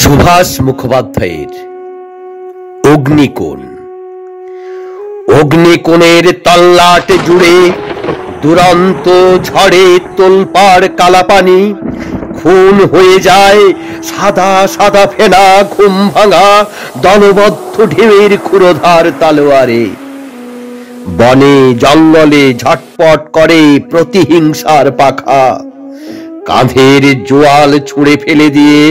সুভাষ মুখোপাধ্যায়ের অগ্নিকোণ। অগ্নিকোণের তল্লাট জুড়ে দুরন্ত ঝড়ে তোলপাড় কালাপানি, খুন হয়ে যায় সাদা সাদা ফেনা ঘুম ভাঙা দলবদ্ধ ঢেউয়ের ক্ষুরোধার তালোয়ারে। বনে জঙ্গলে ঝটপট করে প্রতিহিংসার পাখা, কাঁধের জোয়াল ছুঁড়ে ফেলে দিয়ে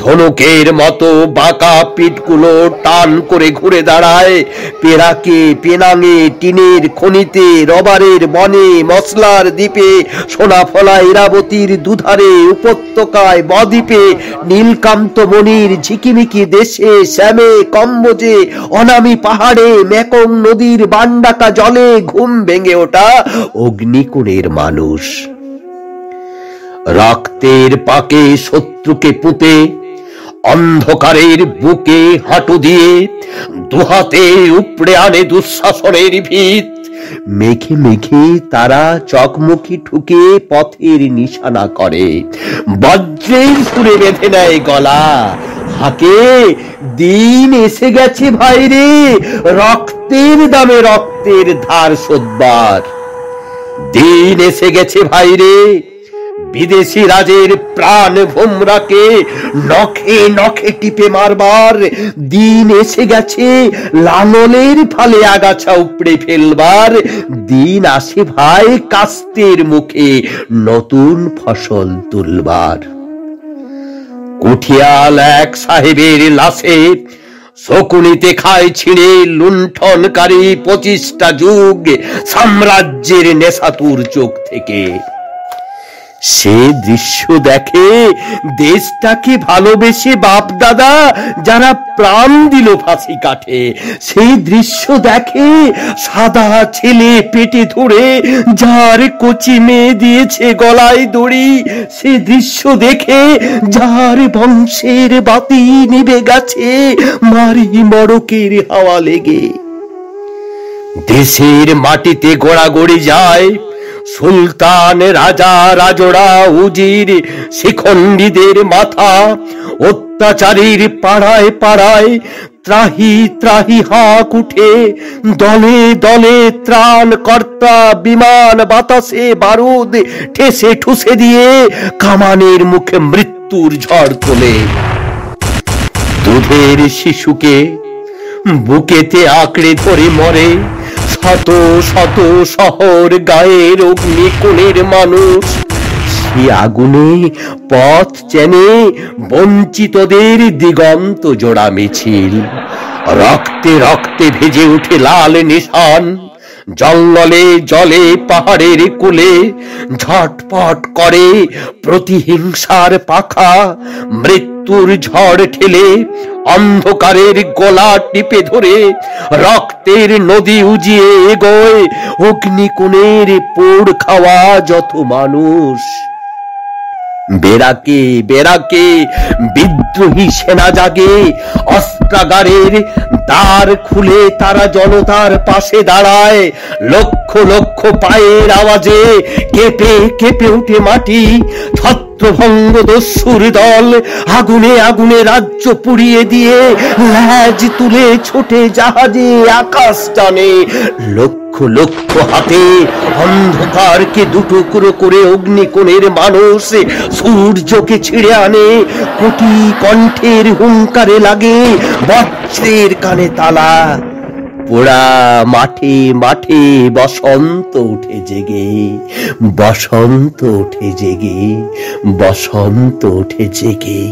ধনুকের মতো বাঁকা পিঠগুলো টান করে ঘুরে দাঁড়ায় পেরাকে, পেনাঙে, টিনের খনিতে, রবারের বনে, মশলার দ্বীপে, সোনাফলা ইরাবতীর দুধারে, উপত্যকায়, বদ্বীপে, নীলকান্ত মণির ঝিকিমিকি দেশে, শ্যামে, কম্বোজে, অনামি পাহাড়ে, মেকং নদীর বান্ডাকা জলে ঘুম ভেঙে ওঠা অগ্নিকোণের মানুষ। রক্তের পাকে শত্রুকে পুঁতে অন্ধকারের বুকে হাঁটু দিয়ে দুহাতে উপড়ে আনে দুঃশাসনের ভিত। মেঘে মেঘে তারা চকমকি ঠুকে পথের নিশানা করে, বজ্রের সুরে বেঁধে নেয় গলা। হাকে দিন এসে গেছে ভাইরে, রক্তের দামে রক্তের ধার শোধবার। দিন এসে গেছে ভাইরে, বিদেশি রাজের প্রাণ ভোমরাকে নখে নখে টিপে মারবার। দিন এসে গেছে লাঙলের ফালে আগাছা উপড়ে ফেলবার। দিন আসে ভাই কাস্তের মুখে নতুন ফসল তুলবার। কুঠিয়াল এক সাহেবের লাশে শকুনিতে খায় ছিঁড়ে লুণ্ঠনকারী 25টা যুগ সাম্রাজ্যের নেশাতুর চোখ থেকে। সে দৃশ্য দেখে দেশটাকে ভালোবেসে বাপ দাদা যারা প্রাণ দিল ফাঁসি কাঠে। সেই দৃশ্য দেখে সাদা ছেলে পেটে ধরে যার কচি মেয়ে দিয়েছে গলায় দড়ি। সে দৃশ্য দেখে যার বংশের বাতি নিভে গেছে মারি মড়কের হাওয়া লেগে। দেশের মাটিতে গোড়াগড়ি যায় সুলতান, রাজা, রাজড়া, উজির, শিখণ্ডীদের মাথা। অত্যাচারীর পাড়ায় পাড়ায় ত্রাহি ত্রাহি হাঁক উঠে, দলে দলে ত্রাণ কর্তা বিমান বাতাসে বারুদ ঠেসে ঠুসে দিয়ে কামানের মুখে মৃত্যুর ঝড় তোলে। দুধের শিশুকে বুকেতে আঁকড়ে ধরে মরে শত শত শহর গায়ের অগ্নিকোণের মানুষ। সে আগুনে পথ চেনে বঞ্চিতদের দিগন্ত জোড়া মিছিল। রক্তে রক্তে ভেজে উঠে লাল নিশান। জঙ্গলে জলে পাহাড়ের কোলে ঝটপট করে প্রতিহিংসার পাখা। মৃত্যুর ঝড় ঠেলে অন্ধকারের গলা টিপে ধরে রক্তের নদী উজিয়ে এগোয় অগ্নিকোণের পোড় খাওয়া যত মানুষ। বেরাকে বেরাকে বিদ্রোহী সেনা জাগে, অস্ত্রাগারের দ্বার খুলে তারা জনতার পাশে দাঁড়ায়। লক্ষ লক্ষ পায়ের আওয়াজে কেঁপে কেঁপে উঠে মাটি। ছত্রভঙ্গ দস্যুর দল আগুনে আগুনে রাজ্য পুড়িয়ে দিয়ে ল্যাজ তুলে ছোটে জাহাজে আকাশ টানে। লক্ষ লক্ষ হাতে অন্ধকারকে দুটুকরো করে অগ্নিকোণের মানুষ সূর্যকে ছিঁড়ে আনে। কোটি কণ্ঠের হুঙ্কারে লাগে বজ্রের কানে তালা। পোড়া মাঠে মাঠে বসন্ত উঠে জেগে, বসন্ত উঠে জেগে, বসন্ত উঠে জেগে।